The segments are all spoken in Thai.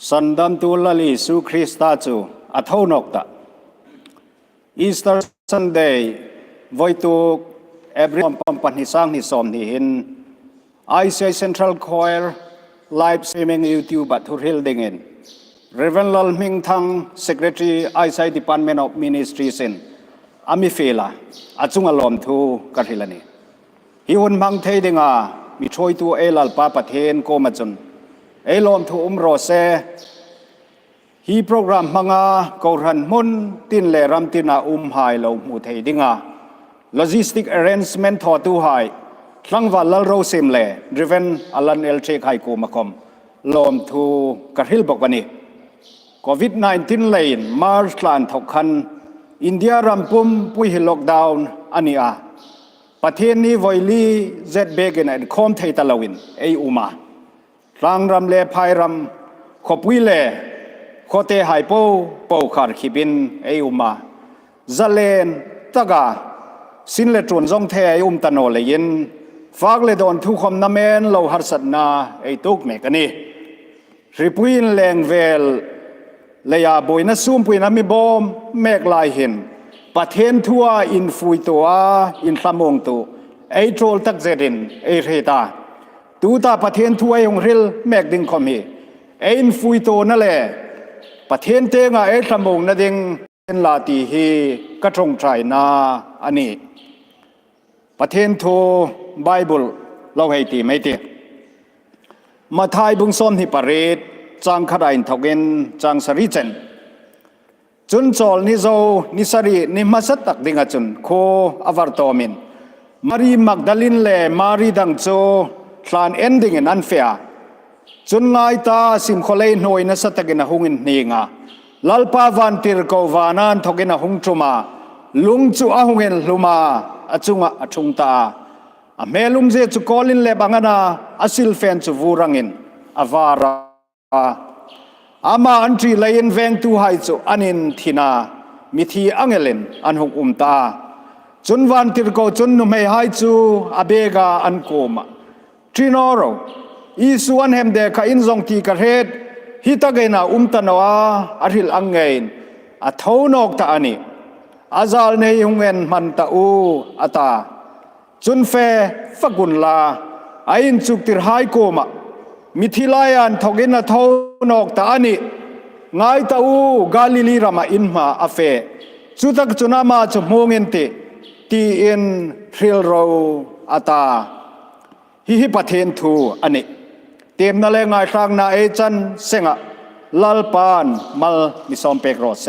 สันดัมตุลลิสุคริสตาจูอัฐวนกตะอีสเตอร์ซันเดย์ไว้ตุกเอบริมปัมปันฮิสังฮิสอมนิหินไอซีเซ็นทรัลคอยร์ไลฟ์สตรีมมิ่งยูทูบบัตุริลดิงินเรเวนลลมิงทังเซกเรตรีไอซีดีพาร์ตเมนต์ออฟมินิสทรีสินอามิเฟลาอาจุงอลอมทูกัดฮิลานีฮิวันมังเทดิงามิช่วยตัวเอลัลปาปะเทนโกมาจุนเอลอมทูโรเซฮีโปรแกรมมังอาเกาหันมุนตินเลรัมตินาหายลมุเทดิงาโลจิสติกอาร์เรนจ์เมนต์ทอตูหายทั้งวันลลโรซิมเลดริเวนอัลลันเอลเชคไฮโกมาคอมลอมทูกัดฮิลบอกวันนี้โควิด-19 เลยมาร์ชลานทกขันอินเดียรัมปุมปุยฮิล็อกดาวน์อันนี้ประเทศนี้ไวลีเจ็ดเบกินอันคอมเทตลาวินเออุมาร่างรำเลพายรำขบวิเลโคเตหายปูคาร์คิบินเออุมาจะเลนตะกาสินเลตรวนจงเทอตโนเลยินฟากเลดอนทุกคมน้ำเมนเราหัดสัตนาไอตุกเมกันนี่ริปุยนแรงเวลเลยาบอยนัสุมปุยนามิบอมเมกลายเห็นประเทศทั่วอินฟุยตัวอินสมองตัวไอโตรลตักเจดินไอเรตาตัวตาประเทศทั่วยงริลเมกดิงคอมีไออินฟุยตัวนั่นแหละประเทศเตงไอสมองนั่นดิงเป็นลาตีฮีกระทงใจนาอันนี้ประเทศทัวไบเบิลเราให้ตีไม่ตีมาทายบุงส้มที่ปารีสจังขดายทกินจังสริเจนจุนโจลนิโซนิสรีนิมัสตักดิงจุนโคอวาร์ตอมินมารีมักดาลินเลมารีดังโจทลานเอนดิ้งนันเฟียจุนไงตาสิมโคเลนหน่วยนัสตักินหุงินนิงาลัลปาวันติรโกวานันทกินหุงจุมาลุงจูอาหุงินลุมาอจุงอจุงตาเมลุมเจจุโคลินเลบังนาอสิลเฟนจูวูรังินอวาราอามาอันทรีเลนเวงตูไฮจูอันินทินามิธีอังเอลินอันหกตาจุนวันติรโกจุนนุเมไฮจูอเบกาอันโกมาทรีนอโรอีส่วนเฮมเดคอินซงตีกระเทศฮิตาเกนาตนวาอาริลอังเกนอัทโนกตาอันนี้อาซาลเนยงเงินมันตาอูอัตาจุนเฟฟักุนลาอินจุกติรไฮโกมามิถิลายันทกินทอนกตาอันนี้ไงตาอูกาลิลีรามาอินมาอเฟจุตักจุนามาจุมงินติตีอินทริลโรอัตาฮิปะเทนทูอันนี้เต็มนั่นแหละไงทางนาเอจันเซงะลัลปานมัลมิซอมเปกโรเซ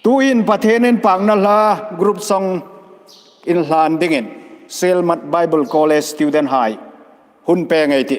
ตูอินประเทศนินปังนั่นละกรุ๊ปซองอินลานดิงินเซลมัดไบเบิลคอลเลจสตูเดนต์ไฮหุ่นเปงไอติ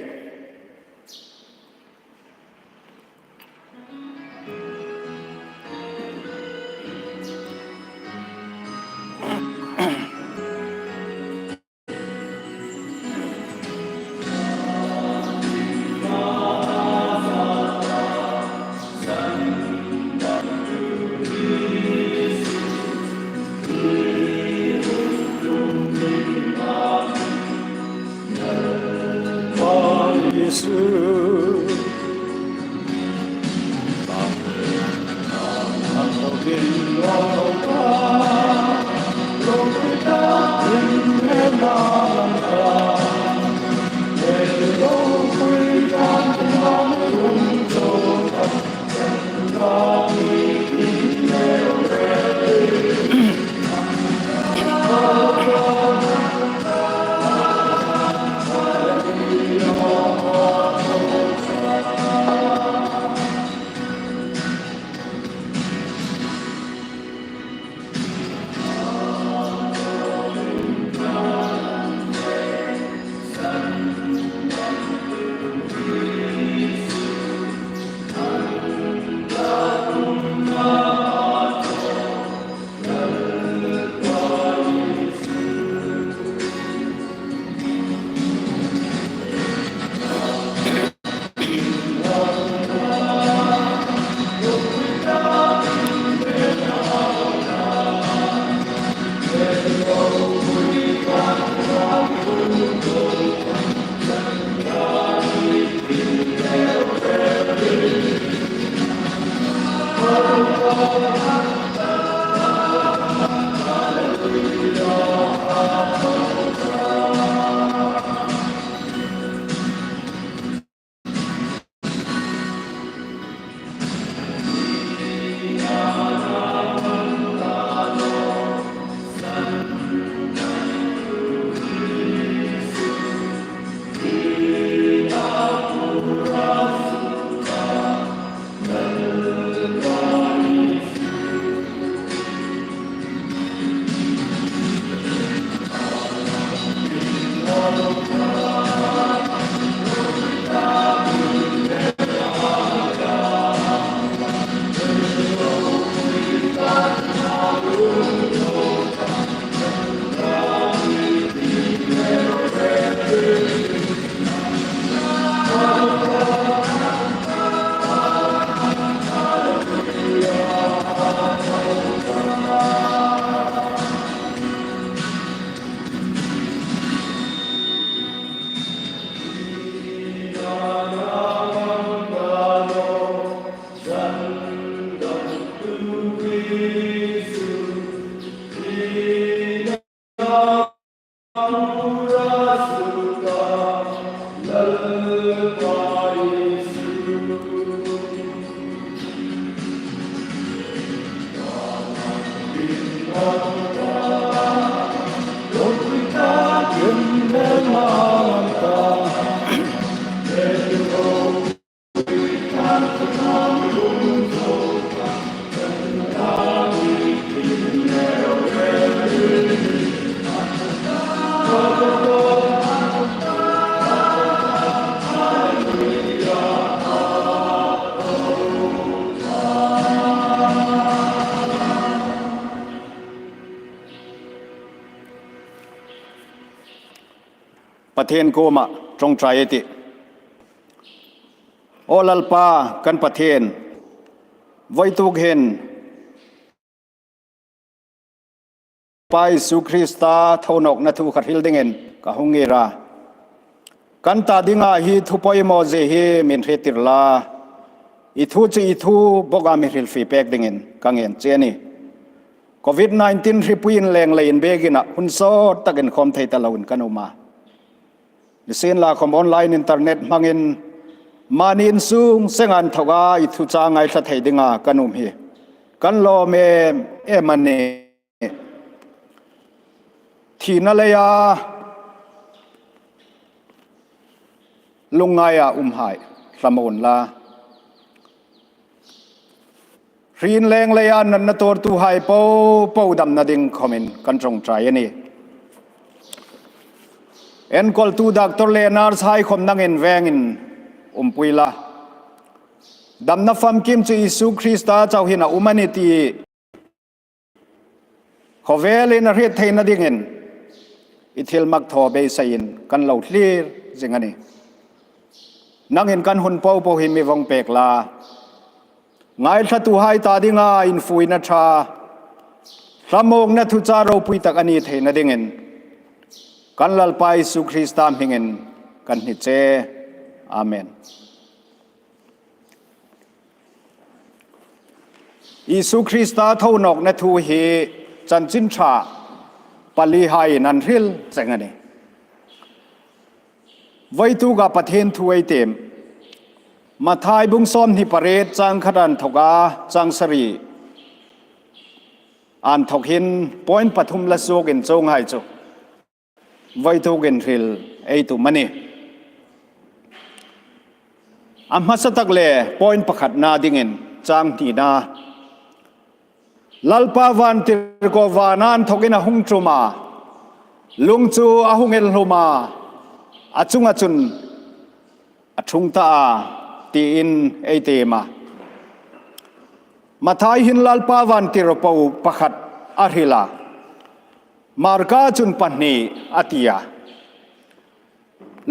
ประเทศกูมาตรงใจติโอลัลปากันประเทศไว้ตุกเห็นไปสุคริสตาเท่านกนัทุขัดฮิลดิงเงินกะฮงเงรากันตาดิงาฮีทุปอยโมเซฮีมินเรติรลาอิทูจีอิทูบกามิริลฟีเปกดิงเงินกังเงินเจนี่โควิด-19 ริปุยนแรงเลยอินเบกินะหุ่นโซตักินคอมไทยตะลาวนกันออกมาดิเซนลาคอมออนไลน์อินเทอร์เน็ตมังอินมานินซุงเซงันทวาอิทุจางไงสัตย์ไทยดิงากันอุมฮีกันโลเมเอมันเนทีนั่นเลยลุงไงหายสมุนลารีนแรงเลยนันตัวตูหายปูดำนาดิงคอมินกันจงใจนี่เอ็นกอลตูดักตัวเลนาร์สหายคมนังเอ็นแวงอินปุยลาดำนับฟัมกิมจีสุคริสตาเจ้าหินามันตีขอเวลินเรียดเทนดิงเงินอิทิลมักทอเบย์ไซน์กันเหล่าทีจิงอันนี้นักเห็นกันหุ่นเป้าหิมีวงเปกลาไงถ้าตัวให้ตาดิงาอินฟุยนัชชาสมองนัทุจารูปุยตักอันนี้เทนดิงเงินกันลัลไปสุคริสตามหิงเงินกันหิเจอาเมนอิสุคริสตาเท่านกนัทุฮีจันจินชาปลีไฮนันริลเจงนี่ไว้ตูกับประเทศทวยเต็มมาทายบุงซ้อมที่ประเทศจังขดันทกาจังสรีอันทกหินปอยน์ปฐุมละโซกินจงไฮจูไว้ตูกินริลไอตุมันนี่อัมฮัสตักเล่ปอยน์ประขัดนาดิ่งจังทีนาลัลปาวันติรกวานันทกินหุงจุมาลุงจูอาหุงเอลหุมาอาจุงอาจุงตาตีอินเอเตมาทายหินลัลปาวันติรปูประคัดอาริลามาร์กาจุนปันนีอาติยา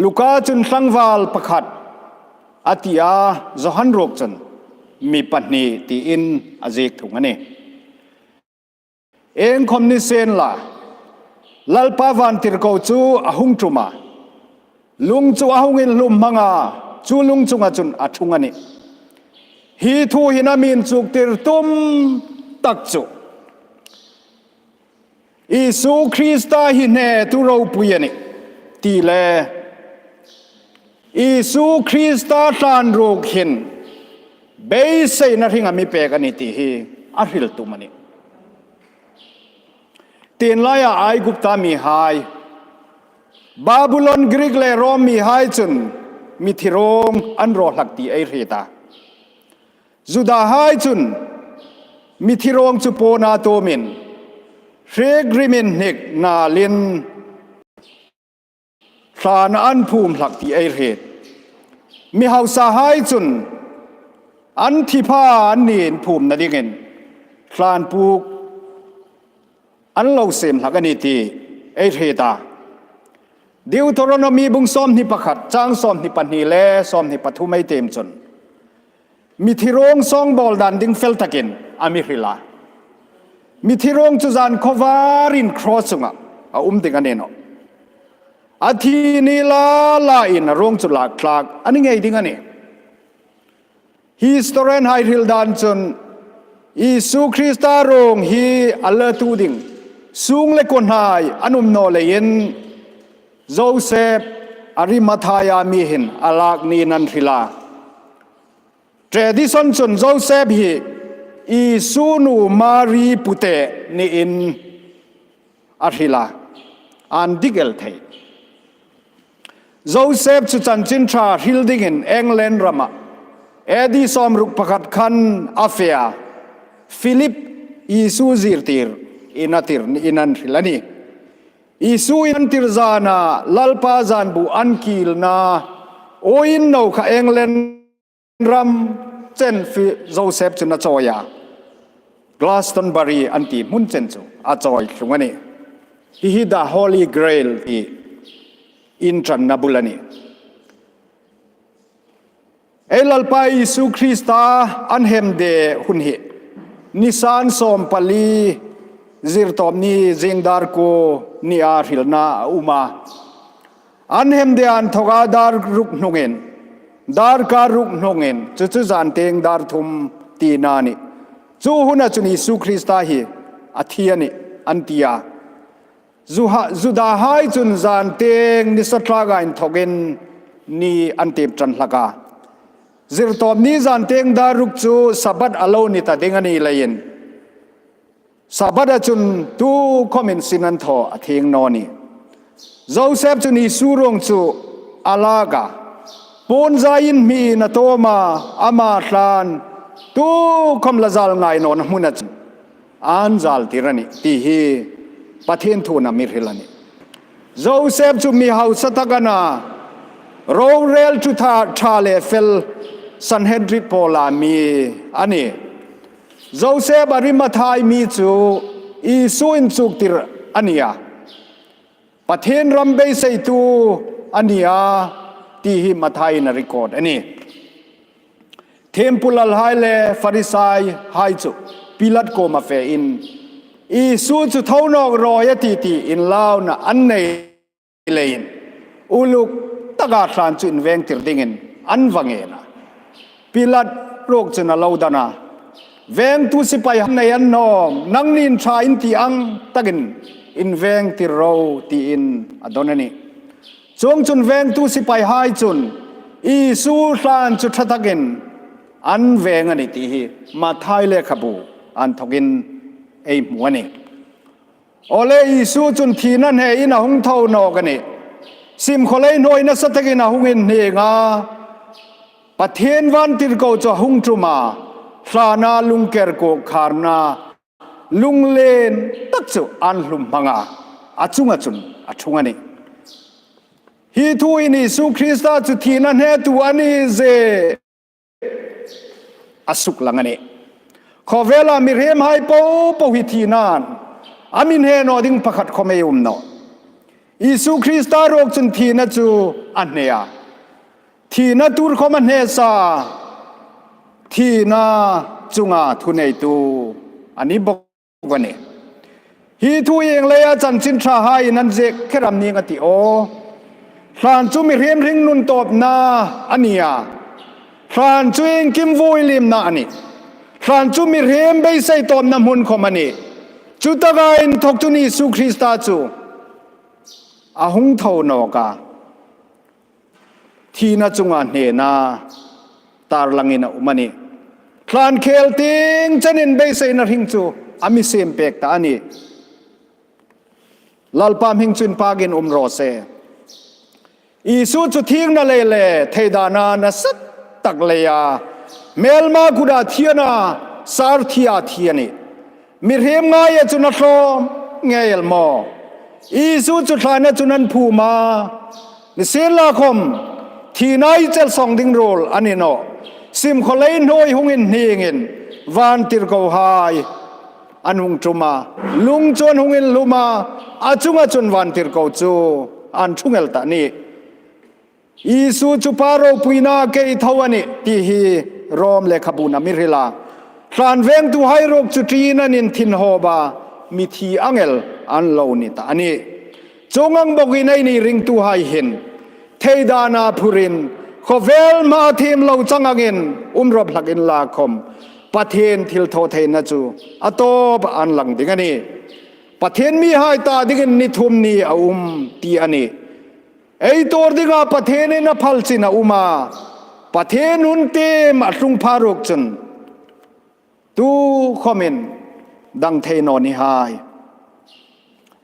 ลูกาจุนสังวาลประคัดอาติยาจฮันโรกจุนมีปันนีตีอินอาเจกถุงอันนี้เองคอมนิเซนล่ะลัลปาวันติรโกจูอาหุงจุมาลุงจูอาหุงอินลุมมังอาจูลุงจุงอาจุนอาทุงอันนี้ฮีทูหินามินจุกติรตุมตักจูอิสุคริสตาหินเนตุเราปุยนี่ตีเลอิสุคริสตาตานโรกหินเบย์เซนริงามิเปกันนี่ตีฮีอาริลตุมันนี่ตีนลายไอกุปตามีไฮบาบิลอนกรีกเลโรมมีไฮจุนมีทิรงอันโรหลักตีไอเรตาจุดาไฮจุนมีทิรงจุโปนาโตมินเรกริมินเนกนาลินสานอันภูมิหลักตีไอเรตมีเฮาสาไฮจุนอันทิพาอันนีนภูมินาดิเงินสานปูกอันเราเสมหลักอันนี้ตีไอเรตาดิวทรนมีบุงซ้อมที่ประคัดจ้างซ้อมที่ปันนีเล่ซ้อมที่ปฐุมไม่เต็มจนมีที่โรงซองบอลดันดิ้งเฟลตะกินอามิริลามีที่โรงจุจานคอวารินครอสุงะติกันเนนอาทินีลาอินโรงจุลาคลากอันนี้ไงดิ้งอันนี้ฮิสโตเรนไฮริลดันจนอิสุคริสตาโรงฮีอัลเลตูดิ้งซุงเล็กคนหายอันุมโนเลยินโจเซฟ อริมาทายามีหินอลากนีนันทิลาtradition chun Joseph hi Isu nu Mari pute ni in arhila an digel thei Joseph chu chan chin tha hilding in England rama edi som ruk pakhat khan affair Philip Isu zirtir inatir ni inan hilani Isu inantir zana lalpa zan bu ankil na oin no kha England ram chen fi Joseph chuna choya Glastonbury anti mun chen chu a choi thungani hi the holy grail hi in tran nabulani elalpa Isu Krista anhem de hun hi nisan som pali zirtom ni jingdar ko ni a hilna uma anhem de an thoga dar ruk hnungen dar ka ruk hnungen chu zan teng dar thum ti na ni chu huna chuni Isu Krista hi athiani antia zuda hai chun zan teng ni satlaga in thogen ni antep tran hlaka zirtom ni zan teng dar ruk chu sabat alo ni ta dengani lain sabada chun tu comment sinan tho atheng no ni Joseph chuni surong chu alaga pon zain mi na toma ama tlan tu khom la zal ngai non huna an zal tirani ti hi pathen thu na mir hilani Joseph chu mi hau satagana ro rel chu tha le fel Sanhedrin pola mi ani Joseph arimathai mi chu Isu in chuk tir ania pathen rambe sei tu ania ti hi mathai na record ani Temple hai le Pharisai hai chu Pilat ko ma fe in Isu chu thonok roya ti in law na an nei lein uluk taga thlan chu in veng tir dingin an wangena Pilat rok chuna laudana veng tu sipai nei an nom nang nin tha in ti ang tagin in veng tir ro ti in adonani chung chun veng tu sipai hai chun Isu thlan chu thatagin an veng ani ti hi ma thai le khabu an thogin ei muani ole Isu chun thinan he in a hung thau no gani sim kholei noi na satagin a hungin he nga pathen wan tir ko cho hung truma thlana lungker ko kharna lunglen tak chu an hlum manga achunga chun achungani hi thu in Isu Krista chu thinan he tu ani je asuk langani khovela mirhem hai po hi thinan amin he no ding pakhat khomeyum no Isu Krista rok chun thina chu anneya thina tur khoman he sa thina chunga thunei tu ani bokwane hi thu yeng leya chan chin tha hai nan je kheram ni ngati o hlan chu mirhem ring nun top na ania hlan chu eng kim voi lim na ani hlan chu mirhem be sei tom na mun khomani chu taga in thok chu ni Isu Krista chu ahung thau no ka thina chunga hne na tar langina umani hlan khel ting chanin be sei na ring chu ami sem pek ta ani lalpam hing chun pagin ro se Isu chu thing na le le theidana na sat tak le ya melma kuda thiana sar thia thiani mirhem nga ya chu na thlom ngel mo Isu chu thlana chunan phuma ni sela khom thinai chel song ding rol ani no sim kholei noi hungin hingin van tir ko hai anung truma lung chon hungin luma achunga chun van tir ko chu an thungel ta ni Isu chu paro puina ke thawani ti hi rom le khabuna mirila tlan veng tu hai rok chu trina nin thin hoba mi thi angel an lo ni ta ani chongang bogi nei ni ring tu hai hin theidana phurin khovel ma thim lo changangin umrop lakin la khom pathen thil tho theina chu atop an lang dingani pathen mi hai ta dingin ni thum ni ti ani ไอ้ตัวดีกาประเทศนี้นับพัลสินะอุมาประเทศนุนเต็มอัตรุงพารุกจนตูคอมเมนดังเทนอนิหาย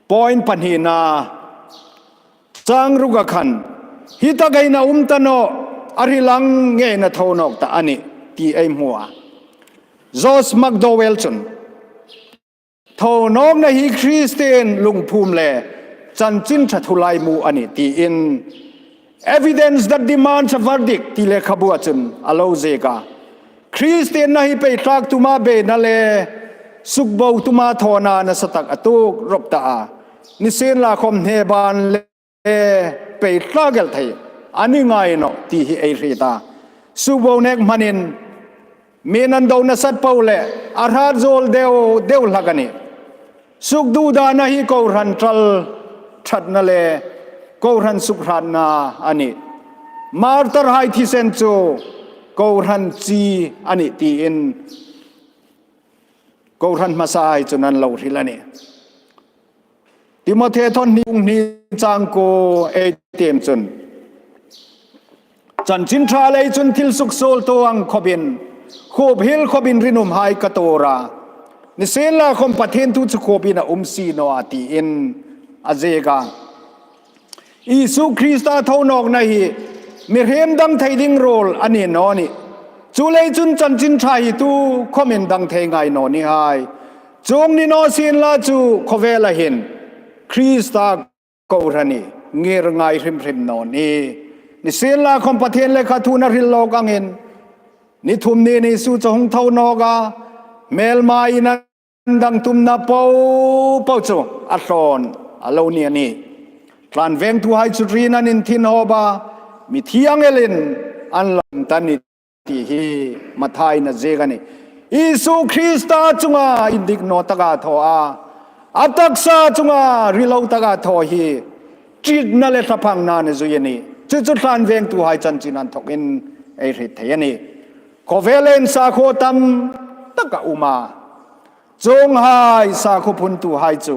ปอยน์ปัญหานาจังรุกขันฮิตาไกนาตโนอาริลังเงนทอนอกตาอันนี้ที่ไอมัวจอสมักโดเวลชนทอนอกนะฮีคริสเตียนลุงภูมิเลจันจินชัทุไลมูอันนี้ที่อิน evidence that demands a verdict ที่เลขบัวจนอโลเซกาคริสเตียนนะฮีไปทรักตุมาเบนั่นเลสุกบ่าวตุมาทอนานะสตักอตุกรบตานิเซนลาคมเฮบานเลไปทรักเกลไทยอันนี้ไงเนาะที่ไอรีตาสุกบ่าวเนกมันินเมนันโดนสัตเปาเลอาราโจลเดวลักนี่สุกดูดานะฮีกอรันทรัลชัดนั่นเลกอรันสุขรันนาอันนี้มาร์ตร์ไฮที่เซนโจกอรันจีอันนี้ที่อินกอรันมาสายจนนั้นเราทีละนี่ติโมเททอนนี้จางโกเอเตียมจนจันจินทราเลยจนทิลสุกโซลตัวงขบินขบฮิลขบินรินุมไฮกโตรานิเซลาคมปะเทนทุจขบินซีโนอาตีอินอาเจกาอิสุคริสตาเท่านอกในมีเฮมดังไทยดิ้งโรลอันนี้นอนี่จูเลยจุนจันจินทราฮิตูคอมเมนดังไทยไงนอนี่ไฮจงนี่นอสินลาจูขเวลาเห็นคริสตาเกาหลีเงรไงริมนอนี่นิเซลาคมปะเทนเลขาทูนาริลโลกังเห็นนิทุมนี่นิสุจงเท่านอกาเมลมาอินันดังตุมนาเปาจูอัลลอนอัลลอเนียนี่กลั่นเวงทูไฮจุดรีนันอินทินโอบามิที่ยังเอลินอันลมตันนิที่ฮีมาทายนะเจกันนี่อิสุคริสตาจุงาอินดิกโนตกาทออาอัตักษาจุงาริโลตกาทอฮีจิตนั่นเลทัพังนานจุยนี่จุดกลั่นเวงทูไฮจันจินันทกินไอริเทียนี่ขอเวเลนสาโคตัมตะกะอุมาจงหายสาโคพุนตุหายจู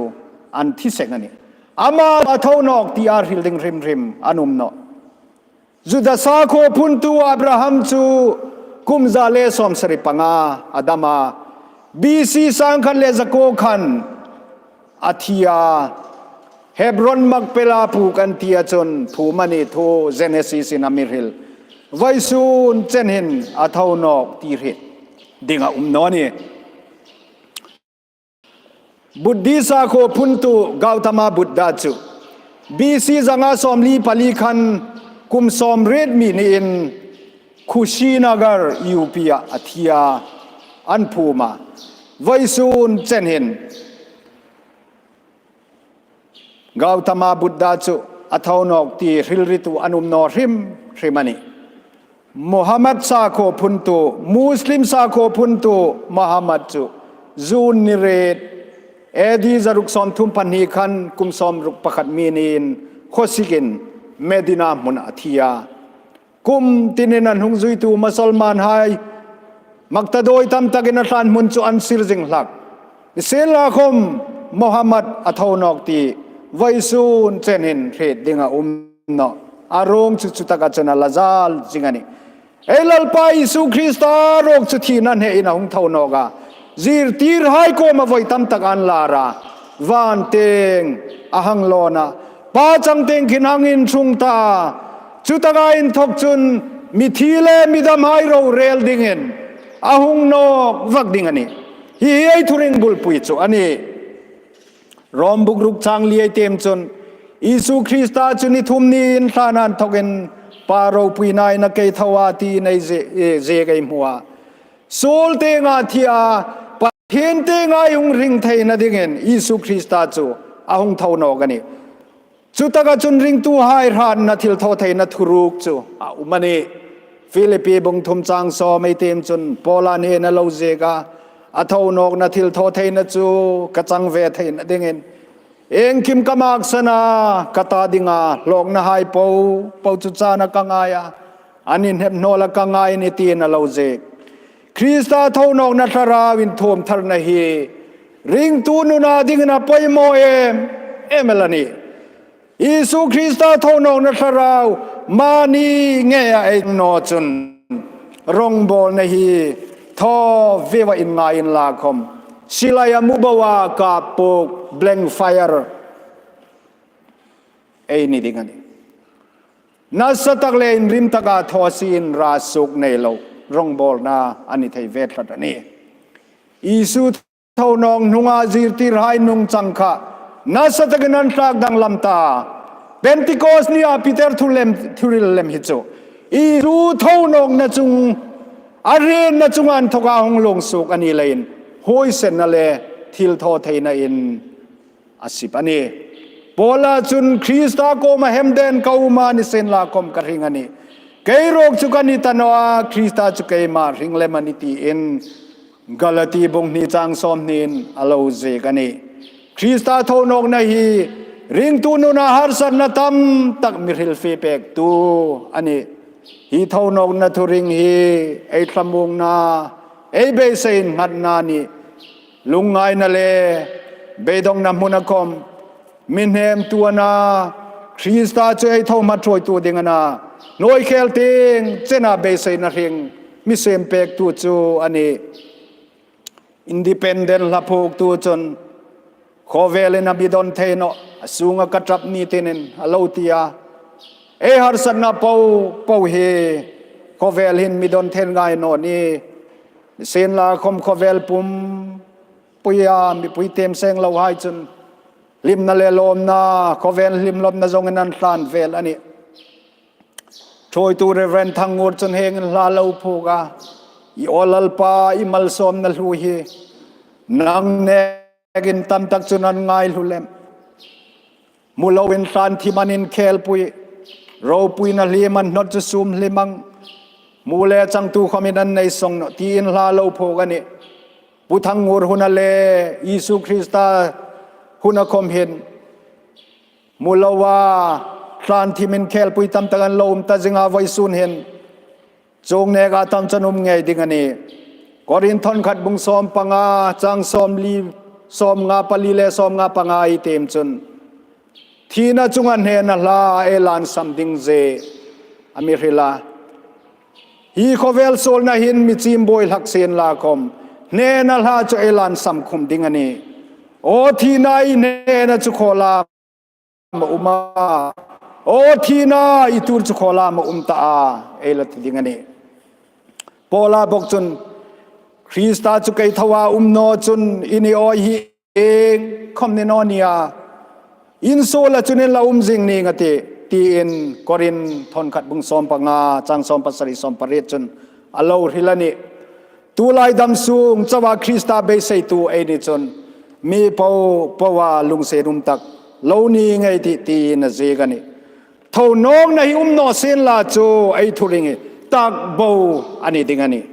อันที่เสกนี่อามาเท่านอกที่อาริลดิงริมอนุมเนาะจุดสาโคพุนตุอับราฮัมจูกุมซาเลสอมสริปังาอาดามาบีซีสังคันเลสโกคันอาทิยาเฮบรอนมักเปลาผูกันเทียจนผูมันนี่โทเจเนซิสนามิริลไว้ซูนเจนเห็นอาเท่านอกที่เรดิ่งนอนี่บุตรดีสาโคพุนตุกาวธรรมบุตรดาจูบีซีจังอาสอมลีปาลีคันคุมสอมเรดมีนินคุชีนากรยูปียอาทิยาอันพูมาไว้ซูนเจนเห็นกาวธรรมบุตรดาจูอาเท่านอกที่ริลริตุอนุมนอริมมันนี่มุฮัมมัดสาโคพุนตุมุสลิมสาโคพุนตุมุฮัมมัดจูจูนนิเรตเอดีจารุกซอมทุมพันฮีคันกุมซอมรุกประคัดมีนินโคสิกินเมดินามุนอาทิยากุมตินนันหงจุยตูมัสลมานไฮมักตะโดยตามตะกินทานมุนจูอันซิรจิงหลักเซลาคมมุฮัมมัดอัทวนอกตีไวซูนเจนินเรดดิงาเนาะอารมณ์จุดตะกัจนาลาซาลจิงานี่เอลัลปาอิสุคริสตาโรกจุดที่นั่นเฮอินาหงเท่านอกาจีร์ตีร์ไฮโกมาไว้ตั้มตะกันลาราวันเตงอาหังโลนาป้าจังเตงขินหังอินชุงตาจุดตะกอินทกจุนมิทีเลมิดามไฮโรเรลดิงเงินอาหงนอกวักดิงอันนี้ฮีไอทุริงบุลปุยจูอันนี้รอมบุกรุกจางเลียเต็มจนอิสุคริสตาจุนิทุมนีนทานันทกินปาโรปุยนายนักเกทวาตีในเจกมัวโซลเตงอาทิอาปะเทนเตงอายุงริงไทยนัดเงินอิสุคริสตาจูอาหงเท่านอกันนี่จุดตะกจุนริงตูไฮรันนัทิลทอไทยนัทุรุกจูอุมันนี่ฟิลิปปีบงทุมจางซอไม่เต็มจนโปแลนด์เฮนลาวเซกาอาเท่านอกนัทิลทอไทยนัจูกจังเวไทยนัดเงินเองคิมกามากษณากตาดิงาลอกนาไฮเปาจุจานักังายาอันนี้เห็นโนละกังายในตีนลาวเซกคริสตาเท่านอกนัทราวินทมทรณฮีริงตูนุนาดิงนาปอยโมเอมลานี อิสุคริสต์ทอนองนัทราวมานีเงยไอโนจุนรงบอลในฮีทอเววอินงาอินลาคมศิลายมุบวากาปุกเบลงไฟร์ไอนี่ดิงันนัสตักเลนริมตะกาทอซีนราสุกในโลรงบอลนาอันนี้ไทยเวทรัตนี่อิสุทอนองนุงอาจิรติรายนุงจังคะนัสตักนันทากดังลำตาเป็นติโกสนี่อาปีเตอร์ทุริลเลมฮิโจอิสุทอนองนัจุงอาเรนนัจุงอันทกาหงลงสุกอันนี้เลยหอยเซนนั่นเลยทิลทอเทนอินอาศิปอันนี้พอลาจุนคริสตาโกมาเฮมเดนกาวมานิเซนลาคมกระหิงอันนี้เกยโรกจุกันนิตันวาคริสตาจุเกยมาหิงเลมันนิตีอินกาลตีบงนิจังสอมนินอโลเซกันนี้คริสตาโทนกนาฮีริงตูนุนาฮาร์สันนาตัมตักมิริลฟีเปกตูอันนี้ฮีโทนกนาทุริงฮีไอทลมุงนาไอเบเซนหัดนานีลุงไงนั่นเลยเบดงนำมุนคมมินเฮมตัวนาคริสตาเจไอเท่ามาช่วยตัวเด้งนาโนยเคลติงเจนาเบเซนนาริงมิเซมเปกตัวจูอันนี้อินดิเพนเดนต์ละพกตัวจนขอเวลนบิดอนเทนสุงกระจับนีเทนฮัลโลตียาเอฮาร์สันนาเปาเฮขอเวลหินมิดอนเทนไงโนนี่เซนลาคมขอเวลปุ่มปุยามีปุยเต็มเซงเราให้จนลิมนาเลลมนาขอเวลลิมลมนาจงนันทานเวลอันนี้ช่วยตัวเรเวนทางงดจนเฮงลาเลวพูกาอีออลลปาอีมัลซอมนัลหูฮีนังเนกินตัมตักจุนันไงลุเลมมูลวินทานที่มันอินเคลปุยเราปุยนัลลีมันนอจะซุมลิมังมูเลจังตูขมินันในทรงที่อินลาเลวพูกันนี้ปุถังงูหุนัลเลยิสุคริสตาหุนคมเห็นมูลว่าทานที่มันเคลปุยตัมตักันลมตาจิงอาไว้ซุนเห็นจงเนกาตัมจันุมไงดิงันนี้กอรินทอนขัดบุงซอมปังอาจังซอมลีซอมงาปลีเลซอมงาปังอาอิเต็มจนทีน่าจุงันเฮนลาเอลานซัมดิงเซอเมริลาฮีโคเวลโซลนาหินมิจิมบอยลักเซนลาคมเนนลาจุเอลานซัมคุมดิงันนี้โอทีนายเนนจุโคลามอุมาโอทีนาอิตูร์จุโคลามอุมตาเอลติดิงันนี้พอลาบอกจนคริสตาจุกัยทว่าโนจนอินิโอฮีเองคำเนนอนียอินโซละจุนเนลาจิงนี่งติตีอินกอรินทอนขัดบุงซอมปังอาจังซอมปัสริซอมปริจนอโลฮิลานีตูไลดัมซุงจว่าคริสตาเบสัยตูเอนิจนมีปว่าลุงเซรุมตักโลนีไงตีนเซกันนี่เท่าน้องในโนเซนลาโจไอทุริงตักโบอันนี้ดิงันนี่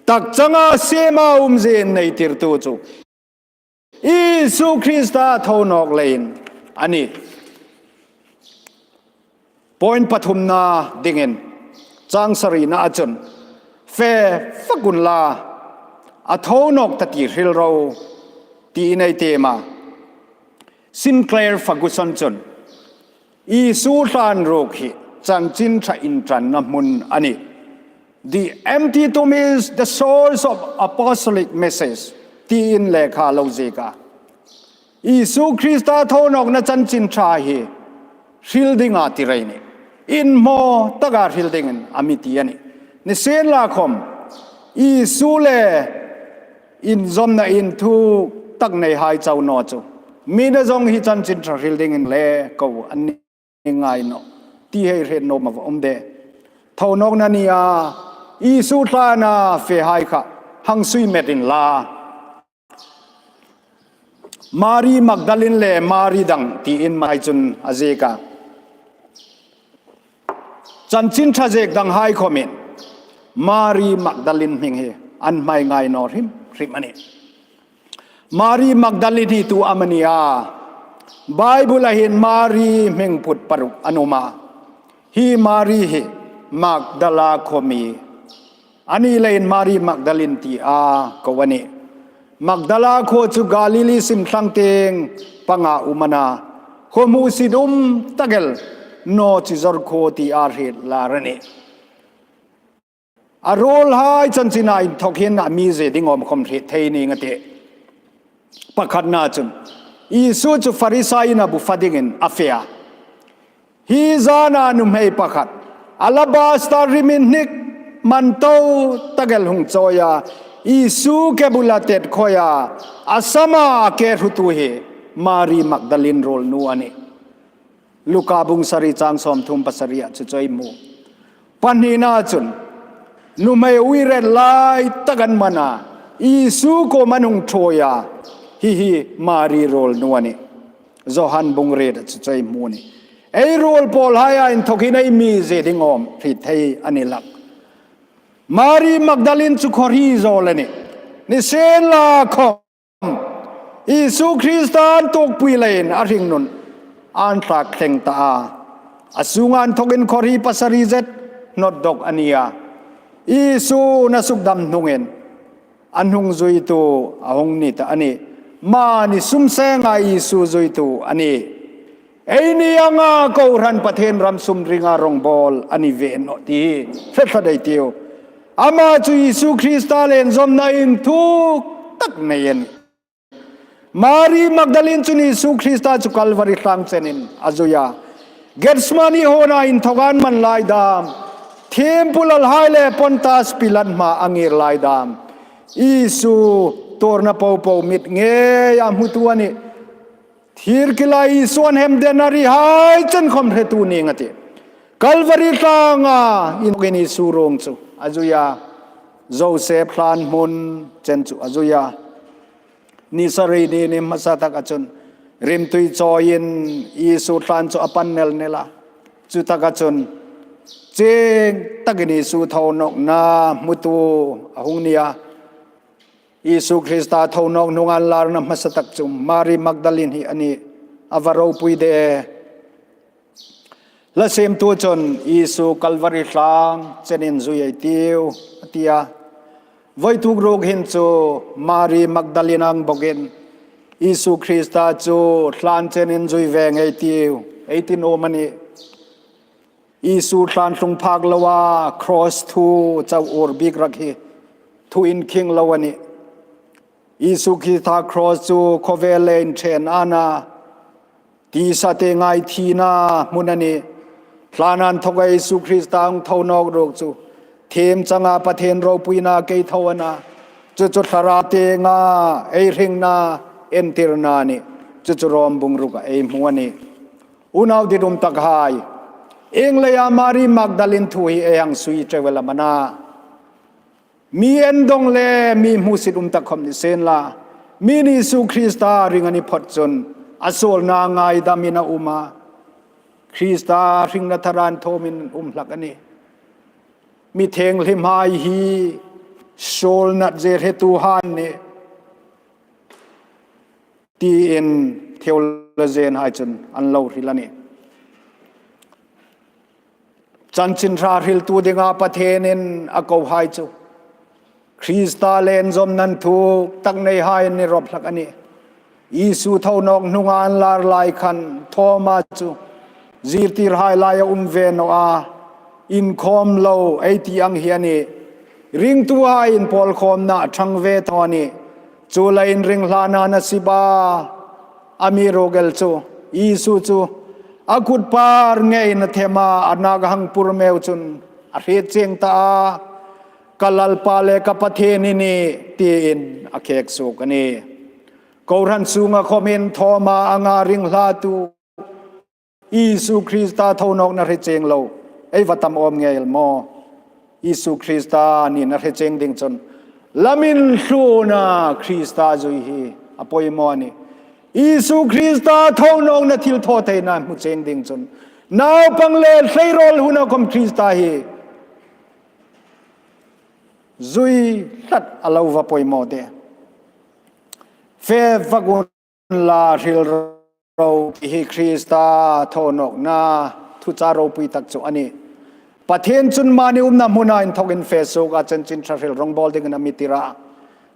ตักจังอาเซมาเซนในทิรตูจูอิสุคริสตาเท่านอกเลนอันนี้พอยน์ปฐุมนาดิงินจังสรีนาจนเฟฟักุนลาอัทโนกตติริลเราตีในเตมาซินแคลร์ฟักุสันจนอีสูทานโรคีจังจินทราอินทรันนมุนอันนี้ The empty tomb is the source of apostolic message ตีอินเลขาโลเซกาอีสุคริสตาทอนอกนัจันจินทราฮีฮิลดิงอาติเรนีอินโมตกาฮิลดิงอามิตีอันนี้ในเซนลาคมอีสุเลอินซอมนาอินทุกตักในหายเจ้าโนจูมีนจงฮิจันจินทราฮิลดิงเลกูอันนี้ง่ายโนตีให้เรนโนมาอมเดทอนอกนันยาอีสุทานาเฟหายค่ะหังซุยเมดินลามารีมักดาลินเลมารีดังตีอินมาให้จุนอาเจกาจันจินทราเจกดังไฮคอมเมนมารีมักดาลินมิงเฮอันไม่ง่ายนอริมอันนี้มารีมักดาลินที่ตัวอามานียาไบเบิลเห็นมารีมิงพุทธปรุอนุมาฮีมารีเฮมักดาลาคอมีอันนี้เลยมารีมักดาลินที่กวันนี้มักดาลาโคจูกาลิลิสิมทังเตงปังอาอุมานา khomu sidum tagel no chizor kho ti arhit larani arol hai chanchina in thokhin na mi je dingom khom thri theini ngate pakhat na chun isu chu farisai na bu fadingin afia hi zana num hei pakhat alabastar rimin nik manto tagel hung choya isu ke bulatet khoya asama ke hutu he Mari Magdalene rol nu ani luka bung sari chang som thum pasaria chu choi mu panina chun nu mai uire lai tagan mana isu ko manung thoya hi Mari rol nu ani Johan bung red chu choi mu ni ei rol pol haya in thokinai mi je dingom thi thei ani lak Mari Magdalene chu khori zolani ni sen la khom Isu Kristan tok puilen aring nun an tak teng ta asungan thokin khori pasari zet not dok ania Isu nasukdam nungen anhung zui tu ahong ni ta ani ma ni sumsenga Isu zui tu ani ei ni anga ko ran pathen ram sum ringa rong bol ani ve no ti fetha dai tiu ama chu Isu Kristalen zom na in thuk tak neyen Mari Magdalene chuni Isu Krista chu Calvary tlang chenin azuya Gethsemane hona in thogan man lai dam temple al haile pontas pilan ma angir lai dam Isu torna po mit nge am hutuani thir kila Isuan hem denari hai chen khom hetu ni ngati Calvary tlanga in geni surong chu azuya Joseph plan mun chen chu azuya ni sari ni masata kachun rim tui choin Isu tlan chu apanel nela chu takachun cheng tagini su thonok na mutu ahungnia Isu Krista thonok nungan lar na masatak chu Mari Magdalene hi ani avaro puide la sem tu chon Isu Calvary tlang chenin zui tiu atia voi tu rog hin chu Mari Magdalene ang bogin Isu Krista chu tlan chenin zui veng ei tiu 18 o mani Isu tlan tlung phak lawa cross thu chau or big rakhi thu in king lawani Isu Krista cross chu kovelen chen ana ti sate ngai thina munani tlanan thogai Isu Krista ang thonok rok chu thêm changa pathen ro puina ke thawana chu chu thara te nga ei ring na entir na ni chu chu rom bung ruka ei muani unaw di dum tak hai eng leya Mari Magdalene thui e ang sui travel mana mi endong le mi musit tak khom ni sen la mi ni Isu Krista ringani photchon asol na ngai damina uma Krista ring na tharan thomin hlakani mi theng lim hai hi sol nat je hetu han ne ti in theologian hai chun an lo rilani chanchin ra ril tu dinga pathenin ako hai chu Krista len zom nan thu tak nei hai ni rop hlak ani Isu thonok nungan lar lai khan thoma chu zirtir hai lai ve no a in khom lo ai ti ang hiani ring tu ha in pol khom na thang ve thoni chu la in ring hlana na siba ami rogel chu Isu chu akut par nge na thema anag hang pur meu chun a re cheng ta kalal pale ka patheni ni tin akhek su kani koran sunga khomin thoma anga ring hla tu Isu Krista thonok na re cheng lo ei vatam om ngel mo Isu Krista ni na recheng ding chon lamin hluna Krista zui hi apoi mo ni Isu Krista thonong na thil tho te na mu cheng ding chon naw pangle thairol huna kom Krista hi zui tat alo va poi mo de fe vagun la ril ro hi Krista thonok na thu cha ro pui tak chu ani pathen chun mani na muna in thokin feso ga chanchin thril rong bol ding na mitira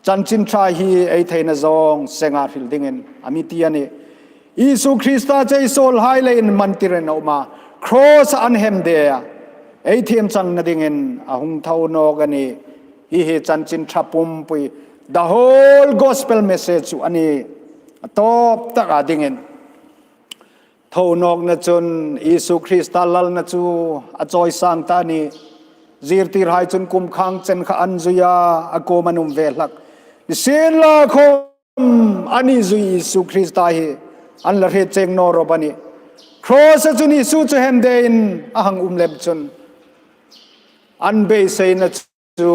chanchin tha hi ei theina zong senga ril ding in amiti ani อิสุคริสต์ใจโซลไฮเลนมันติเรนออกมาครอสอันเฮมเดียไอเทียมจังนาดิ่งเงินอาหุงเท่านอกันนี่ฮิเฮจันจินทับปุ่มปุย the whole gospel message อันนี้ตบตักดิ่งเงินเท่านอกนะจนอิสุคริสต์ลัลนะจูอจอยสังตานีจีรติรายจนกุมขังเจนขอันจุยาอโกมันุมเวลักเสียนลาคมอันนี้จุยอิสุคริสต์ไฮอันละเรเจงโนรบันีครอสจุนิสุจุเฮมเดนอาหังเล็บจนอันเบสเนจู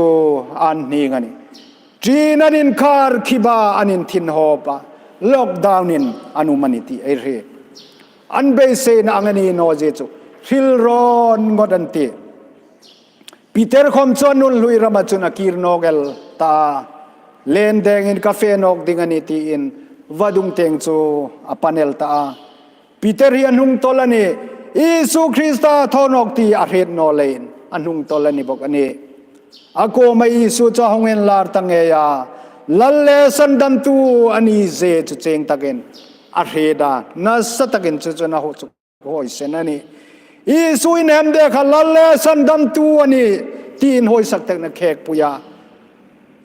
อันนี้กันนี่จีนันินคาร์คิบาอันินทินโฮปะล็อกดาวนินอนุมันติเอเรอันเบสเนอังนี้โนเจจูฟิลรอนกอดันตีปีเตอร์คอมชวนนุนลุยรามาจุนอากิร์โนเกลตาเลนเดงอินคาเฟ่นอกดิงันตีอินวัดุงเตงจูอปาเนลตาปีเตอร์ยันหุงตอลนีอิสุคริสต์ทอนอกตีอาเรดโนเลนอันหุงตอลนีบอกอันนี้อากูไม่อิสุจะหงเงินลาร์ตังเงียลัลเลสันดัมตูอันนี้เจจุเจงตะเกนอาเรดานัสตะเกนจุจนาโหจุโหยเซนันนี่อิสุอินเฮมเดคาลัลเลสันดัมตูอันนี้ตีนโหยสักเตนเขกปุยา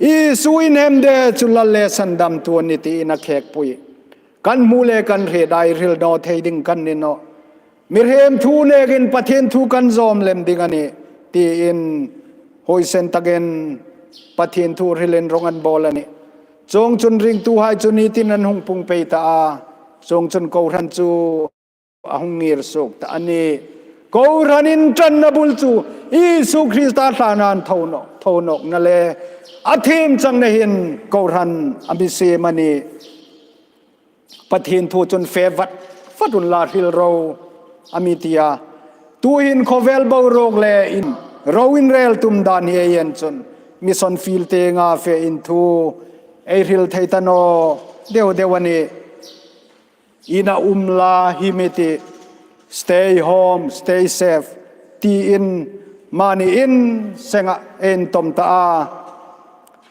อิสุอินเฮมเดจุลัลเลสันดัมตูอันนี้ตีนเขกปุยกันมูเลกันเรดายริลโนเทดิงกันนิโนมิเรมทูเนกินปะเทนทูกันซอมเลมดิงอันนี้ตีอินโฮยเซนตะเกนปะเทนทูริเลนรงอันบอลนี่จงจุนริงตูไฮจุนีตินันหงปุงเปตาจงจุนกูรันจูหงเงียร์สุกตะอันนี้กูรันินจันนบุลจูอิสุคริสต์ตานันทอนกนั่นแหละอาทิมจังเนหินกูรันอภิเษมันีปะเทนทูจนเฟวัดฟัดุลลาฮิลโรอามิติยาตูหินโคเวลเบาโรกเลอินโรวินเรลตุมดานเฮียนจนมิสันฟิลเตงาเฟอินทูเอริลไทตโนเดวันนี้อินาลาฮิมิติ stay home stay safe ตีอินมานีอินเซงะเอ็นตมตา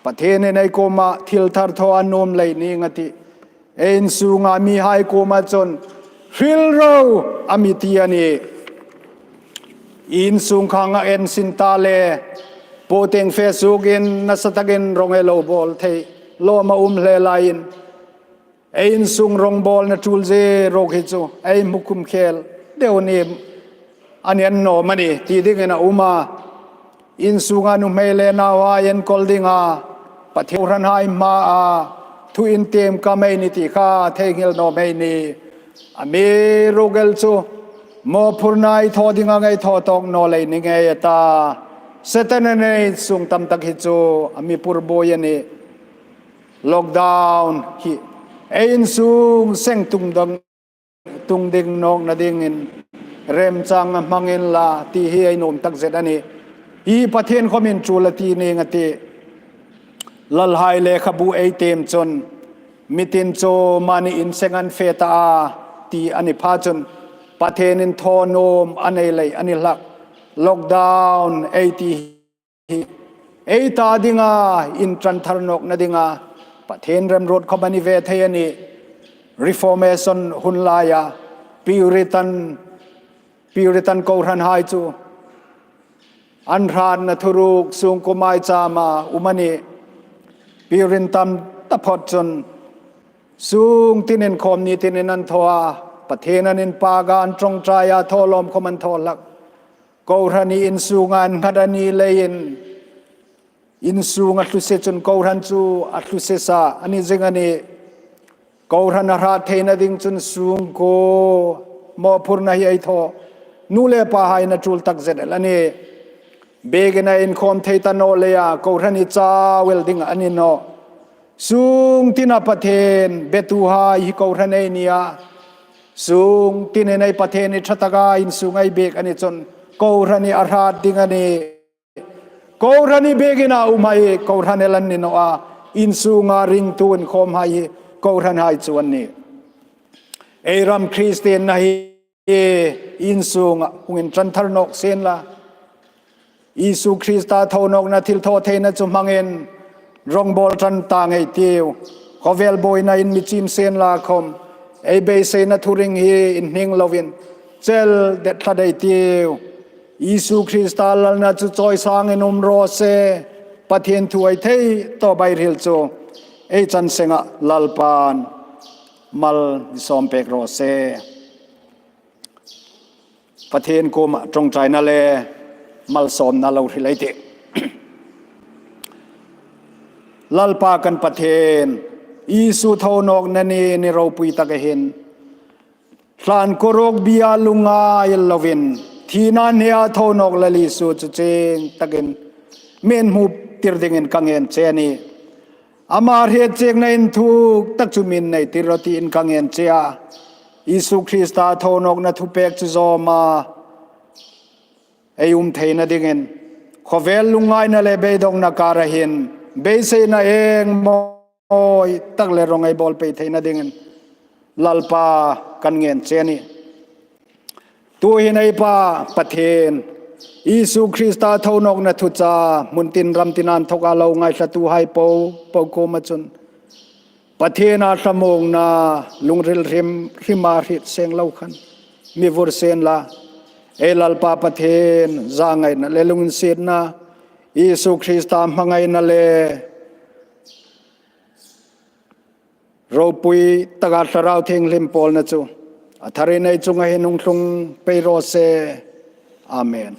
ประเทศในโกมาทิลทาร์ทอานมเลยนี่งติเอ็นสูงามีไฮโกมาจนฟิลโรอามิติยานีอินสูงขังเอ็นสินตาเลโปเตงเฟสุกินนัสตะกินรงเอโลบอลเทโลมาเลไลน์เอ็นสูงรงบอลนัทูลเจโรกิจูเอ็นมุคุมเคลเดี๋ยวนี้อันนี้โนมันนี่ที่ดิ้งนะมาอินสูงานุเมเลนาวายันกอลดิงาปะเทวรันไฮมาทุอินเตมกาไม่นิติข้าเทงิลโนไม่นีอเมโรเกลซูโมพูนายทอดิงาไงทอตองโนเลยนิเงยตาเซตันเนสุงตัมตักฮิจูอเมปูร์โบยันีล็อกดาวน์ฮิเอ็นสุงเซงตุงดิงนองนาดิงินเริ่มจังมังเงินลาที่เฮียนมตักเซตันนี่อีประเทศคอมินจูลตีนี่งติลัลไฮเลขบูเอเตมจนมิตินโจมานีอินเซงันเฟตาตีอันนี้พาจนประเทศนินทอนมอันนี้เลยอันนี้หลักล็อกดาวน์เอตีเอตาดิงาอินทรันทารนกนาดิงาประเทศเริ่มรถขบันิเวทยนีreformation หุนลายาพิวริตันกูรันไฮจูอันรานนทุรุกสุงกุมายจามาอุมานีพิวรินตัมตะพอดจนสุงที่นินคอมนี้ที่นินนันทวาประเทศนั้นอินปาการตรงใจอาทอลมคมันทอลักกูรันีอินสุงานคดานีเลยินอินสุงอัตลุเซจนกูรันจูอัตลุเซซาอันนี้จึงอันนี้กูรันราเทนดิ่งจนสุงโกมอพูนายไอทอนูเลปาไฮนัจูลตักเซดอันนี้เบกนาอินคอมเทตานโนเลียกูรันิจาเวลดิ่งอันนี้โนสุงตินาประเทศเบตูฮาฮิกูรันเอเนียสุงตินในประเทศนิชตกาอินสุงไอเบกอันนี้จนกูรันิอาราดิ่งอันนี้กูรันิเบกนาอุมาเอกูรันเอลันนิโนอาอินสุงาริงตูนคอมไฮกูรันไฮจวนนี้เอรัมคริสเตียนไฮอินสุงหุงอินจันทรนกเซนลาอิสุคริสต์ทอนกนาทิลโทเทนจุมังเอ็นรองบอลจันตางไอเตียวขอเวลบอยนาอินมิจิมเซนลาคม ไอเบสนัทุริงฮีอินหิงลวินเจลเด็ดทัดไอเตียวยิสุคริสต์ลนัจุจอยสางเงินโรเซปะเทียนถวยเทยต่อใบเริลโจไอจันเซงะลัลปานมัลสอมเปกโรเซปะเทียนกุมตรงใจนั่นเลยมัลสอมนั่นเราที่ไรเตลัลปากันปะเทียนยิสุทอนอกนันนี่นี่เราปุยตะเกหินหลานกรกบิอาลุงายลวินทีนันเฮียทอนอกลลิสุจุเจงตะเกนเมนหูติรดิงินกังเงินเจนี่อามาเฮเจงในทุกตักจุมินในติรติอินกังเงินเจียยิสุคริสต์ทอนอกนัทุเปกจุโจมาไอเทยนัดิงินขอเวลลุงายนั่นเลยเบดงนักการะหินเบสนาเองมอยตักเลรองไอบอลไปเทยนัดิงินลัลปากันเงินเจนี่ตัวหินไอปาปะเทนยิสุคริสต์ทอนอกนัทุจามุนตินรำตินันทกอาลาวไงสัตุไฮโปโกมาจุนปะเทนาสมงนาลุงริลริมาริเซงเล่าขันมีวอร์เซนลาเอลัลปาปะเทนจางไงนั่นเลลุงเสียนายิสุคริสต์มังไงนั่นเลเราปุยตะการสราวเทงลิมปอลนะจูอัธรินัยจุงไงนุ่งทุงไปโรเซอาเมน